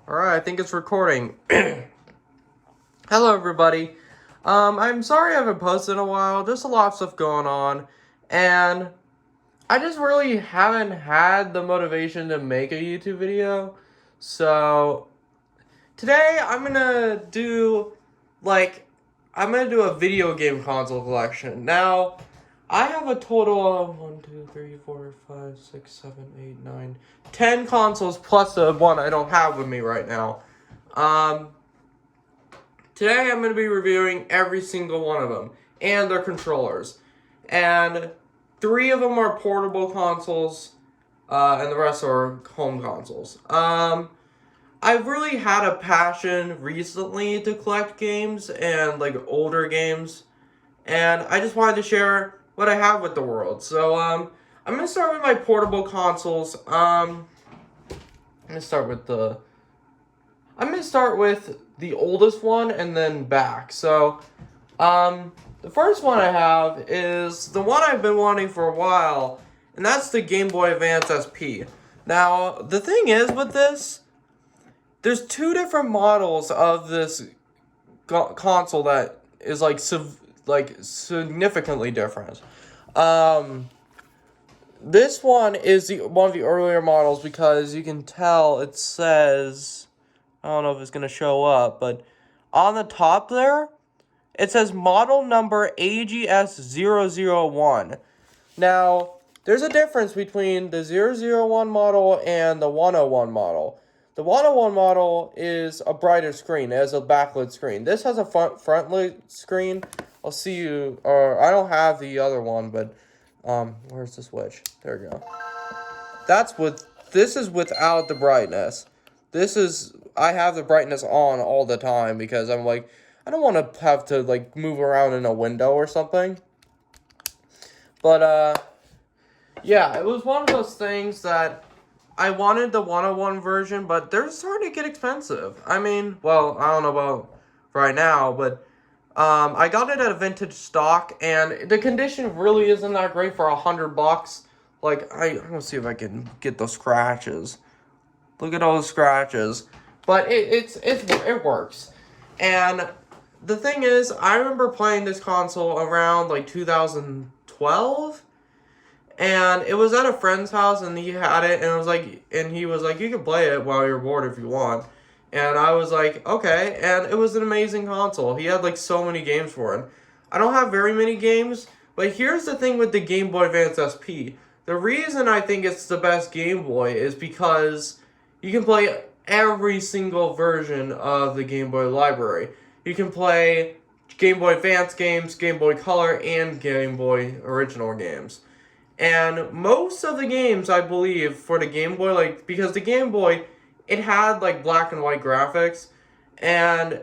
Alright, I think it's recording. Hello, everybody. I'm sorry I haven't posted in a while. There's a lot of stuff going on. And I just really haven't had the motivation to make a YouTube video. So, today I'm gonna do, a video game console collection. Now, I have a total of 1, 2, 3, 4, 5, 6, 7, 8, 9, 10 consoles plus the one I don't have with me right now. Today I'm going to be reviewing every single one of them and their controllers. And 3 of them are portable consoles, and the rest are home consoles. I've really had a passion recently to collect games and older games, and I just wanted to share what I have with the world. So I'm gonna start with my portable consoles. I'm gonna start with the oldest one and then back. So the first one I have is the one I've been wanting for a while, and that's the Game Boy Advance SP. Now the thing is with this, there's 2 different models of this console that is significantly different. This one is one of the earlier models because you can tell it says, I don't know if it's gonna show up, but on the top there, it says model number AGS001. Now, there's a difference between the 001 model and the 101 model. The 101 model is a brighter screen. It has a backlit screen. This has a frontlit screen. I don't have the other one, but where's the switch? There we go. This is without the brightness. I have the brightness on all the time because I'm I don't want to have to move around in a window or something. But yeah, it was one of those things that I wanted the 101 version, but they're starting to get expensive. I mean, well, I don't know about right now, but I got it at a vintage stock, and the condition really isn't that great for $100. I'm gonna see if I can get those scratches. Look at all the scratches, but it works. And the thing is, I remember playing this console around 2012. And it was at a friend's house, and he had it, and he was like, you can play it while you're bored if you want. And I was like, okay, and it was an amazing console. He had so many games for it. I don't have very many games, but here's the thing with the Game Boy Advance SP. The reason I think it's the best Game Boy is because you can play every single version of the Game Boy library. You can play Game Boy Advance games, Game Boy Color, and Game Boy Original games. And most of the games, I believe, for the Game Boy, because the Game Boy, it had, black and white graphics, and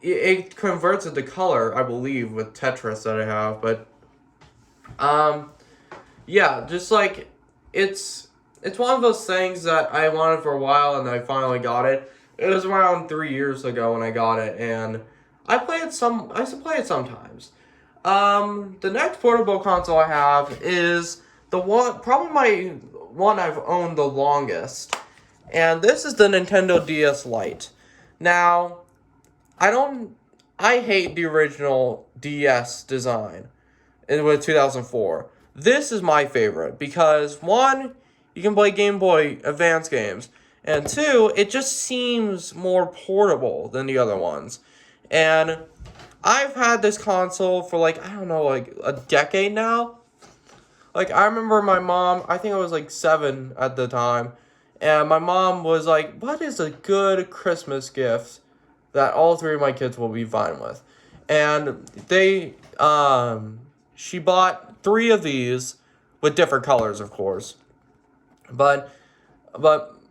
it converts it to color, I believe, with Tetris that I have, but, yeah, just, it's one of those things that I wanted for a while, and I finally got it. It was around 3 years ago when I got it, and I used to play it sometimes. The next portable console I have is probably my one I've owned the longest. And this is the Nintendo DS Lite. Now, I hate the original DS design with 2004. This is my favorite because 1, you can play Game Boy Advance games. And 2, it just seems more portable than the other ones. And I've had this console for a decade now. I remember my mom, I think I was 7 at the time, and my mom was like, what is a good Christmas gift that all 3 of my kids will be fine with? And she bought 3 of these with different colors, of course. But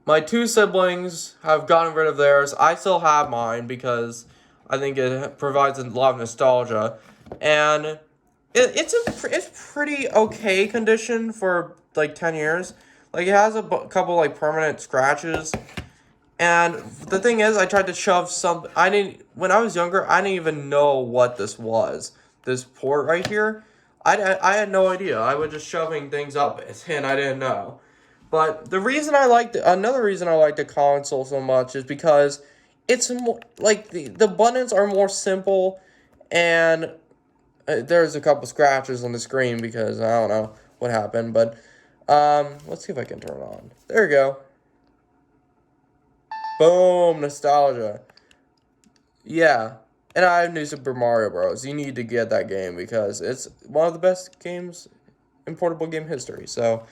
my 2 siblings have gotten rid of theirs. I still have mine because I think it provides a lot of nostalgia, and it's pretty okay condition for 10 years. It has a couple permanent scratches, and the thing is, I tried to shove when I was younger, I didn't even know what this was. This port right here, I had no idea. I was just shoving things up it, and I didn't know. But the reason I like another reason I like the console so much is because it's more like the buttons are more simple, and there's a couple scratches on the screen because I don't know what happened, but let's see if I can turn it on. There we go. Boom, nostalgia. Yeah, and I have New Super Mario Bros. You need to get that game because it's one of the best games in portable game history. So,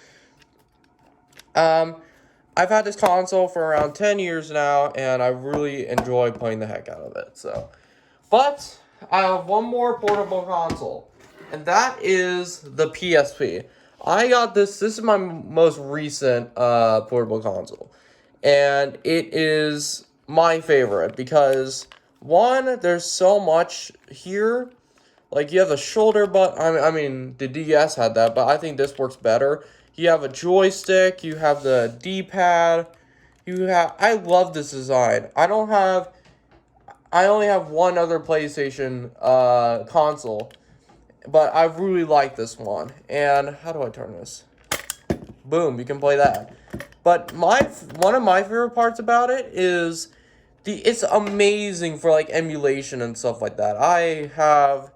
I've had this console for around 10 years now, and I really enjoy playing the heck out of it. So, but I have one more portable console, and that is the PSP. I got this. This is my most recent portable console, and it is my favorite because one, there's so much here. Like, you have a shoulder button. I mean, the DS had that, but I think this works better. You have a joystick. You have the D-pad. I love this design. I only have one other PlayStation console, but I really like this one. And how do I turn this? Boom, you can play that. But one of my favorite parts about it is it's amazing for like emulation and stuff like that. I have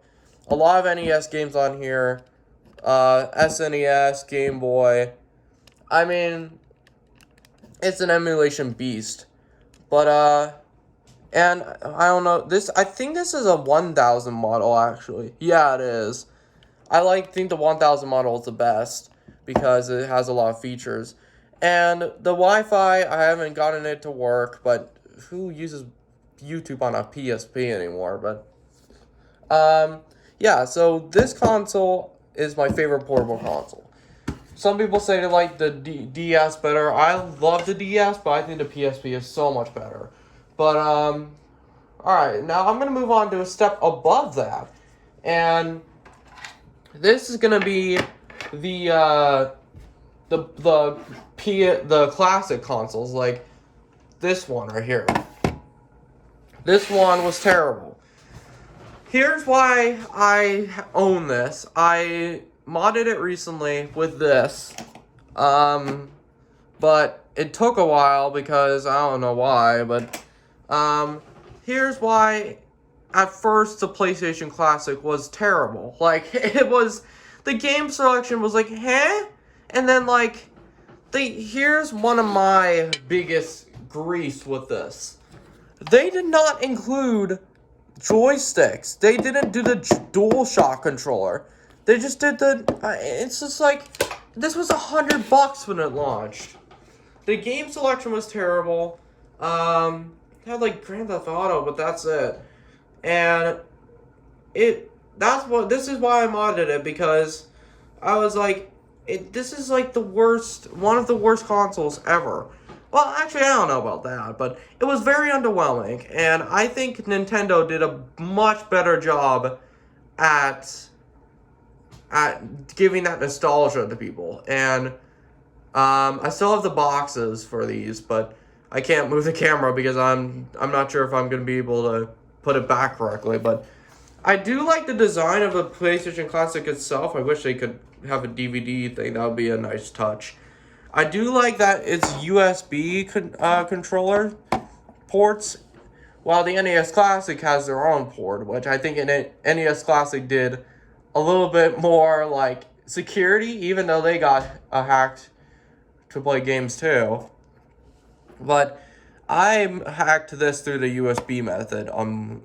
a lot of NES games on here, SNES, Game Boy. I mean, it's an emulation beast. But and I don't know, I think this is a 1000 model actually. Yeah, it is. Think the 1000 model is the best because it has a lot of features. And the Wi-Fi, I haven't gotten it to work, but who uses YouTube on a PSP anymore? But yeah, so this console is my favorite portable console. Some people say they like the DS better. I love the DS, but I think the PSP is so much better. But alright, now I'm gonna move on to a step above that. And this is gonna be the classic consoles, like this one right here. This one was terrible. Here's why I own this. I modded it recently with this. But it took a while because I don't know why, but here's why at first the PlayStation Classic was terrible. Like, the game selection was like, huh? And then like here's one of my biggest griefs with this. They did not include joysticks. They didn't do the DualShock controller. They just did it's just like, this was $100 when it launched. The game selection was terrible. It had like Grand Theft Auto, but that's it. And this is why I modded it, because I was like, this is like one of the worst consoles ever. Well, actually, I don't know about that, but it was very underwhelming, and I think Nintendo did a much better job at giving that nostalgia to people. And I still have the boxes for these, but I can't move the camera because I'm not sure if I'm gonna be able to put it back correctly. But I do like the design of the PlayStation Classic itself. I wish they could have a DVD thing. That would be a nice touch. I do like that it's USB controller ports, while the NES Classic has their own port, which I think NES Classic did a little bit more like security, even though they got hacked to play games too. But I hacked this through the USB method on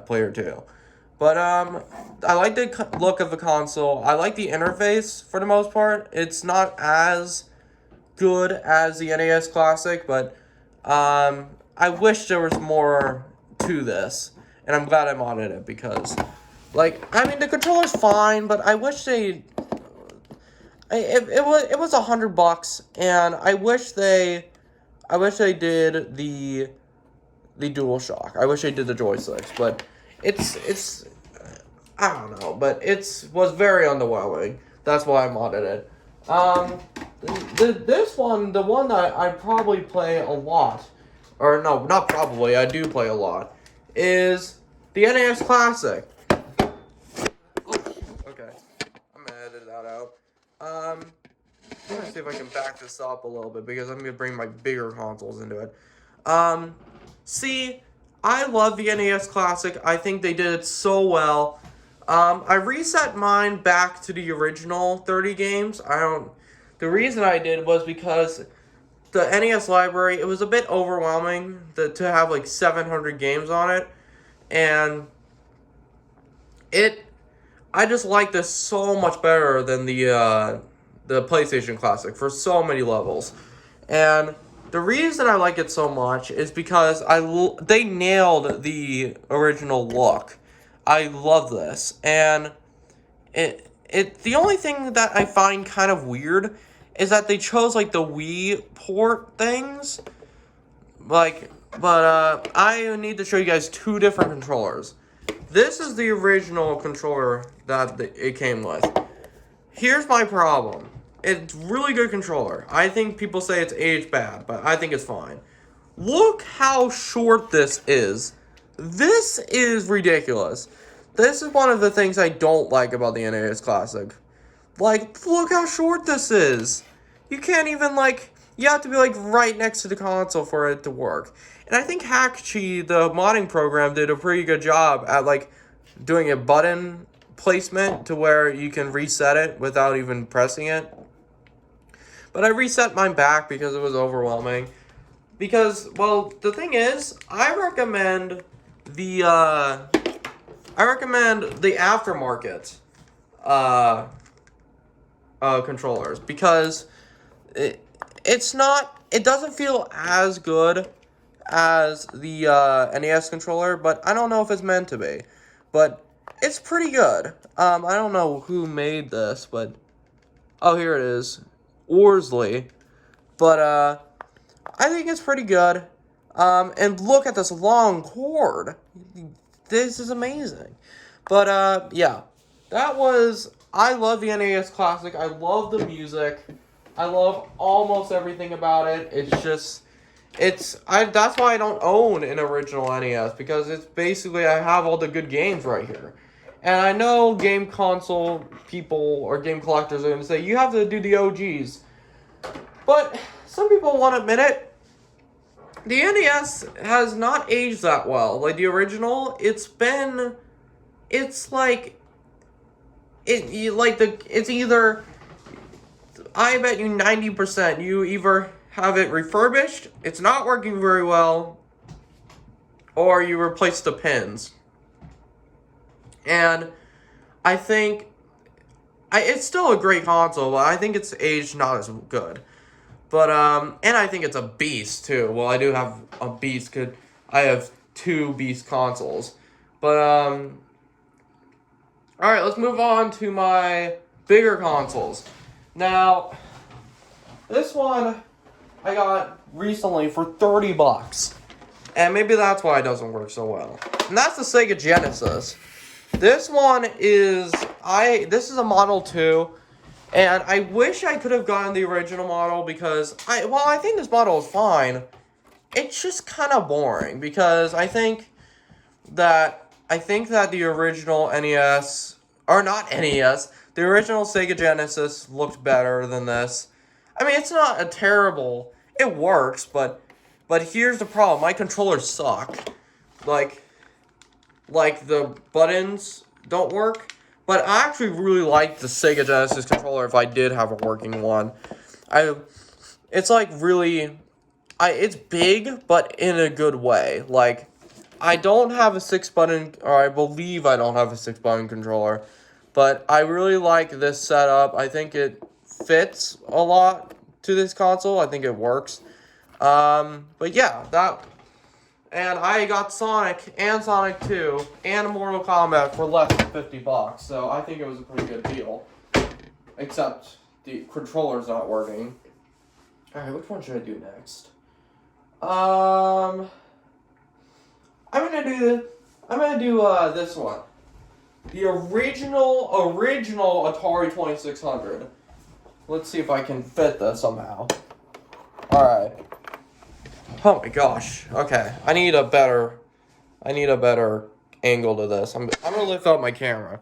Player 2. But I like the look of the console. I like the interface for the most part. It's not as good as the NES Classic, but I wish there was more to this, and I'm glad I modded it because, like, I mean, the controller's fine, but I wish it was $100, and I wish they did the DualShock. I wish they did the joysticks, but it's I don't know, but was very underwhelming. That's why I modded it. This one, the one that I probably play a lot, or no, not probably, I do play a lot, is the NES Classic. Okay, I'm gonna edit that out. I'm gonna see if I can back this up a little bit because I'm gonna bring my bigger consoles into it. See, I love the NES Classic. I think they did it so well. I reset mine back to the original 30 games. The reason I did was because the NES library, it was a bit overwhelming to have like 700 games on it. And I just like this so much better than the PlayStation Classic for so many levels. And the reason I like it so much is because they nailed the original look. I love this. And the only thing that I find kind of weird is that they chose like the Wii port things. But I need to show you guys two different controllers. This is the original controller that it came with. Here's my problem. It's really good controller. I think people say it's aged bad, but I think it's fine. Look how short this is. This is ridiculous. This is one of the things I don't like about the NES Classic. Like, look how short this is. You can't even, you have to be, right next to the console for it to work. And I think Hackchi, the modding program, did a pretty good job at, doing a button placement to where you can reset it without even pressing it. But I reset mine back because it was overwhelming. Because, well, the thing is, I recommend the aftermarket controllers because it doesn't feel as good as the NES controller, but I don't know if it's meant to be. But it's pretty good. I don't know who made this, but oh, here it is, Orsley. But I think it's pretty good. And look at this long cord. This is amazing. But yeah, I love the NES Classic. I love the music. I love almost everything about it. That's why I don't own an original NES, because it's basically, I have all the good games right here. And I know game console people or game collectors are going to say, you have to do the OGs. But some people won't admit it. The NES has not aged that well. Like the original, it's either, I bet you 90% you either have it refurbished, it's not working very well, or you replace the pins. And I think it's still a great console, but I think it's aged not as good. But and I think it's a beast too. Well, I do have a beast, cause I have two beast consoles. But all right, let's move on to my bigger consoles. Now, this one I got recently for $30. And maybe that's why it doesn't work so well. And that's the Sega Genesis. This one is this is a Model 2, and I wish I could have gotten the original model because I think this model is fine. It's just kind of boring because I think that the original NES, or not NES, the original Sega Genesis looked better than this. I mean, it's not a terrible, it works, but here's the problem. My controllers suck. Like the buttons don't work. But I actually really like the Sega Genesis controller if I did have a working one. It's big, but in a good way. Like, I don't have a 6-button, or I believe I don't have a 6-button controller. But I really like this setup. I think it fits a lot to this console. I think it works. But yeah, and I got Sonic and Sonic 2 and Mortal Kombat for less than $50, so I think it was a pretty good deal. Except the controller's not working. Alright, which one should I do next? I'm gonna do this one. The original Atari 2600. Let's see if I can fit this somehow. Alright. Oh my gosh. Okay. I need a better angle to this. I'm gonna lift up my camera.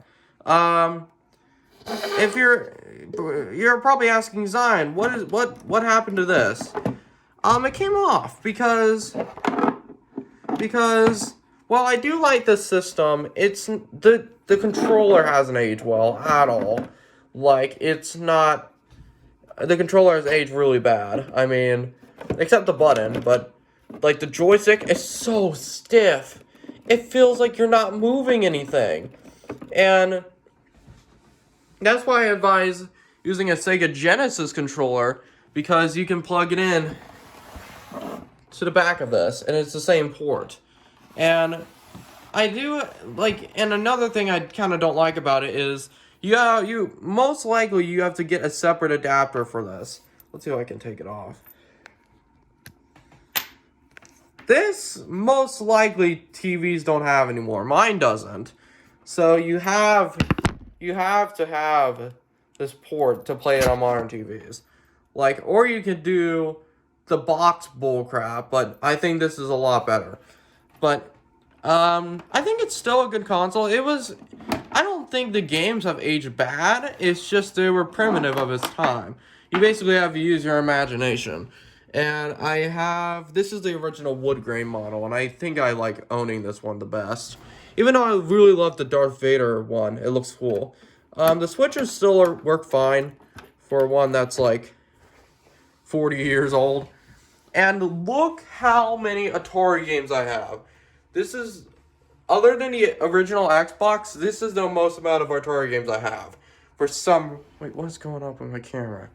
If you're you're probably asking, Zion, what happened to this? It came off because while I do like this system, it's the controller hasn't aged well at all. Like, it's not, the controller has aged really bad. I mean, except the button, but like the joystick is so stiff. It feels like you're not moving anything. And that's why I advise using a Sega Genesis controller, because you can plug it in to the back of this, and it's the same port. And I do, like, and another thing I kind of don't like about it is, you most likely you have to get a separate adapter for this. Let's see if I can take it off. This, most likely, TVs don't have anymore. Mine doesn't. So you have to have this port to play it on modern TVs. Like, or you could do the box bullcrap, but I think this is a lot better. But, I think it's still a good console. I don't think the games have aged bad. It's just they were primitive of its time. You basically have to use your imagination. And this is the original wood grain model, and I think I like owning this one the best. Even though I really love the Darth Vader one, it looks cool. The switches still work fine for one that's like 40 years old. And look how many Atari games I have. This is, other than the original Xbox, this is the most amount of Atari games I have. Wait, what is going on with my camera?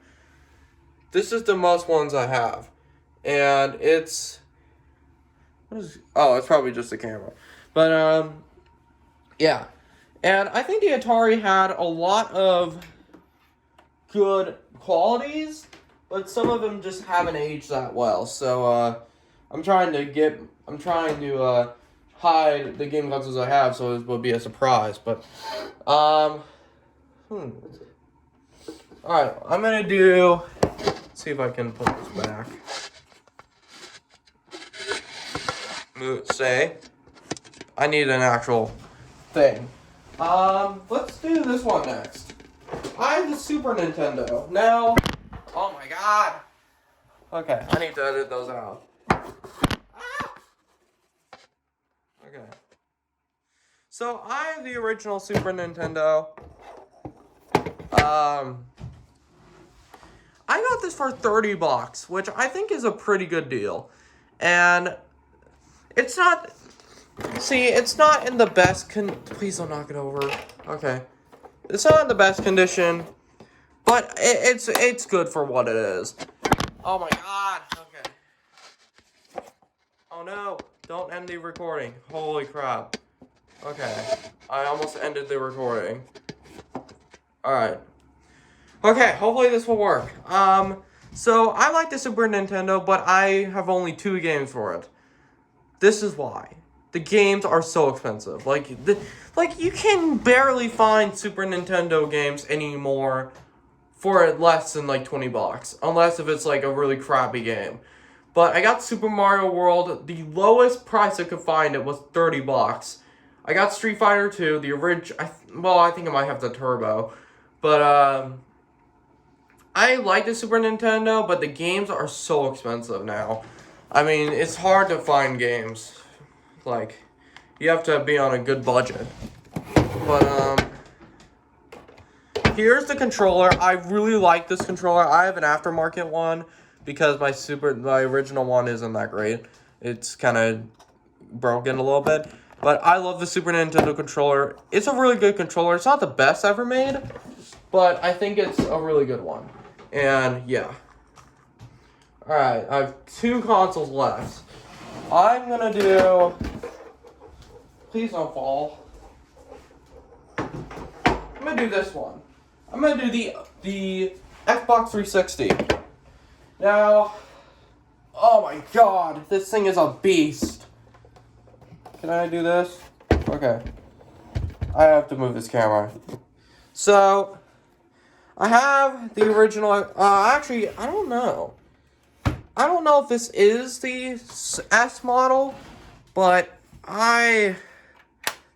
This is the most ones I have. And it's probably just the camera. But, yeah. And I think the Atari had a lot of good qualities, but some of them just haven't aged that well. So, I'm trying to hide the game consoles I have so it will be a surprise. But, alright, I'm gonna see if I can put this back. I need an actual thing. Let's do this one next. I have the Super Nintendo. Now, oh my god. Okay, I need to edit those out. Okay. So, I have the original Super Nintendo. I got this for $30, which I think is a pretty good deal. And it's not in the best please don't knock it over. Okay. It's not in the best condition, but it's good for what it is. Oh my god. Okay. Oh no, don't end the recording. Holy crap. Okay. I almost ended the recording. Alright. Okay, hopefully this will work. So I like the Super Nintendo, but I have only 2 games for it. This is why. The games are so expensive. Like you can barely find Super Nintendo games anymore for less than like $20, unless if it's like a really crappy game. But I got Super Mario World. The lowest price I could find it was $30. I got Street Fighter 2, the original. I think I might have the Turbo, but I like the Super Nintendo, but the games are so expensive now. I mean, it's hard to find games. Like, you have to be on a good budget. But, here's the controller. I really like this controller. I have an aftermarket one because my original one isn't that great. It's kind of broken a little bit. But I love the Super Nintendo controller. It's a really good controller. It's not the best ever made, but I think it's a really good one. And, yeah. Alright, I have 2 consoles left. I'm gonna do... Please don't fall. I'm gonna do this one. I'm gonna do the Xbox 360. Now... Oh my god, this thing is a beast. Can I do this? Okay. I have to move this camera. So... I have the original, actually, I don't know. I don't know if this is the S model, but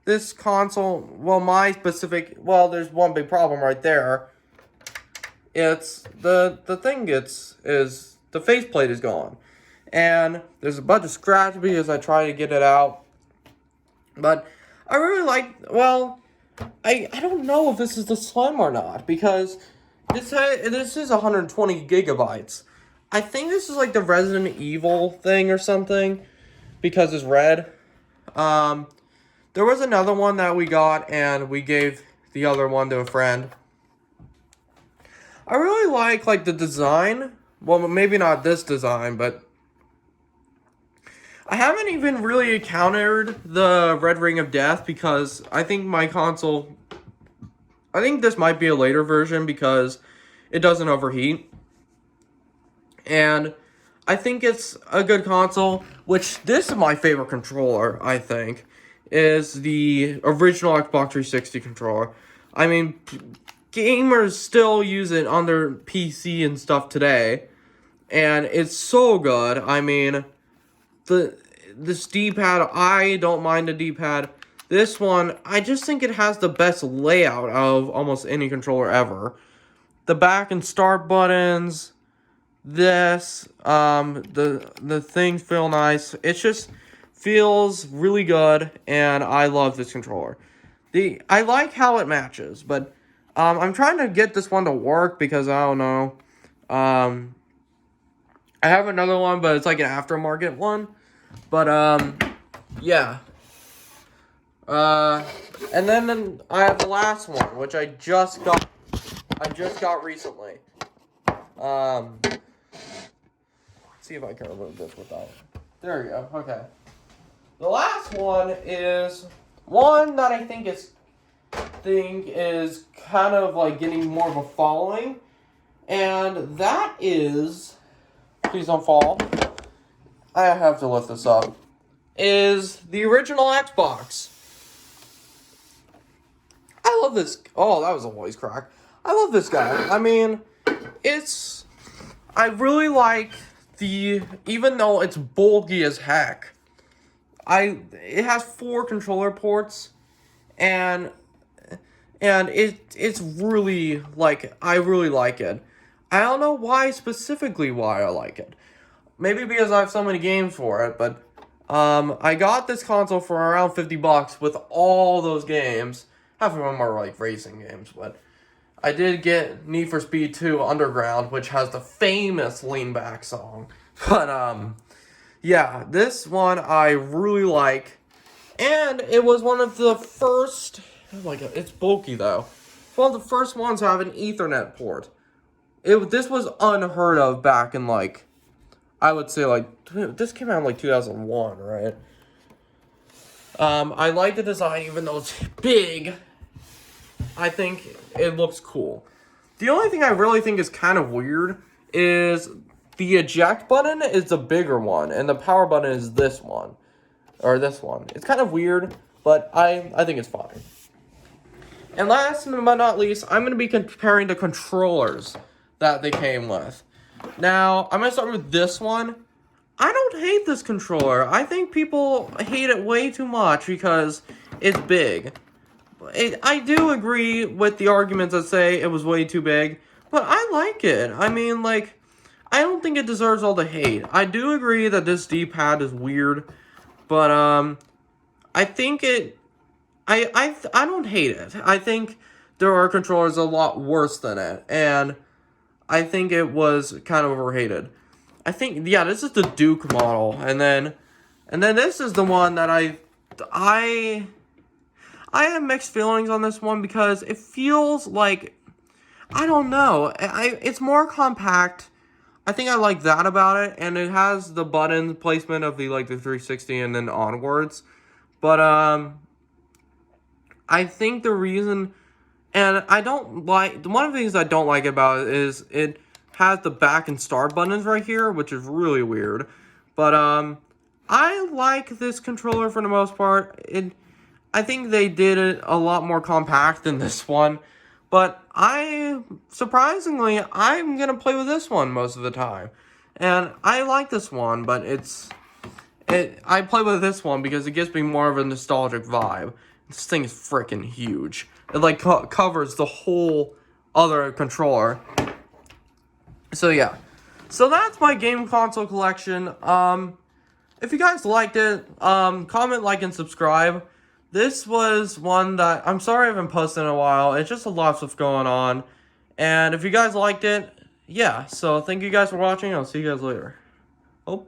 this console, there's one big problem right there. it's the thing is the faceplate is gone, and there's a bunch of scratch because I try to get it out. But I really like. Well, I don't know if this is the Slim or not because this is 120 gigabytes. I think this is like the Resident Evil thing or something because it's red. There was another one that we got and we gave the other one to a friend. I really like the design. Well, maybe not this design, but I haven't even really encountered the Red Ring of Death because I think my console... I think this might be a later version because it doesn't overheat. And I think it's a good console, which this is my favorite controller, I think, is the original Xbox 360 controller. I mean, gamers still use it on their PC and stuff today, and it's so good. I mean, this D-pad, I don't mind the D-pad. This one, I just think it has the best layout of almost any controller ever. The back and start buttons, the things feel nice. It just feels really good, and I love this controller. I like how it matches, but I'm trying to get this one to work because I don't know. I have another one, but it's like an aftermarket one. But yeah. And then I have the last one, which I just got recently. Let's see if I can remove this without. There we go. Okay. The last one is one that I think is kind of like getting more of a following, and that is, please don't fall. I have to lift this up. Is the original Xbox. I love this. Oh, that was a voice crack. I love this guy. I mean, I really like even though it's bulky as heck, it has 4 controller ports, and it's really, like, I really like it. I don't know specifically why I like it. Maybe because I have so many games for it, but I got this console for around $50 with all those games. Half of them are like racing games, but I did get Need for Speed 2 Underground, which has the famous Lean Back song. But yeah, this one I really like, and it was one of the first. Oh my god, it's bulky though. It's one of the first ones to have an Ethernet port. This was unheard of back in, like, I would say, like, this came out in like 2001, right? I like the design, even though it's big. I think it looks cool. The only thing I really think is kind of weird is the eject button is the bigger one, and the power button is this one. Or this one. It's kind of weird, but I think it's fine. And last but not least, I'm going to be comparing the controllers that they came with. Now, I'm going to start with this one. I don't hate this controller. I think people hate it way too much because it's big. I do agree with the arguments that say it was way too big, but I like it. I mean, like, I don't think it deserves all the hate. I do agree that this D-pad is weird, but I think I don't hate it. I think there are controllers a lot worse than it, and I think it was kind of overhated. I think, yeah, this is the Duke model, and then this is the one that I have mixed feelings on this one because it feels like, I don't know, it's more compact. I think I like that about it, and it has the button placement of the 360 and then onwards. But I think the reason, and I don't like, one of the things I don't like about it is it has the back and start buttons right here, which is really weird. But I like this controller for the most part. I think they did it a lot more compact than this one. But surprisingly, I'm going to play with this one most of the time. And I like this one, but I play with this one because it gives me more of a nostalgic vibe. This thing is freaking huge. It covers the whole other controller. So yeah. So that's my game console collection. If you guys liked it, comment, like, and subscribe. This was one that, I'm sorry I haven't posted in a while. It's just a lot of stuff going on. And if you guys liked it, yeah. So thank you guys for watching. I'll see you guys later. Oh.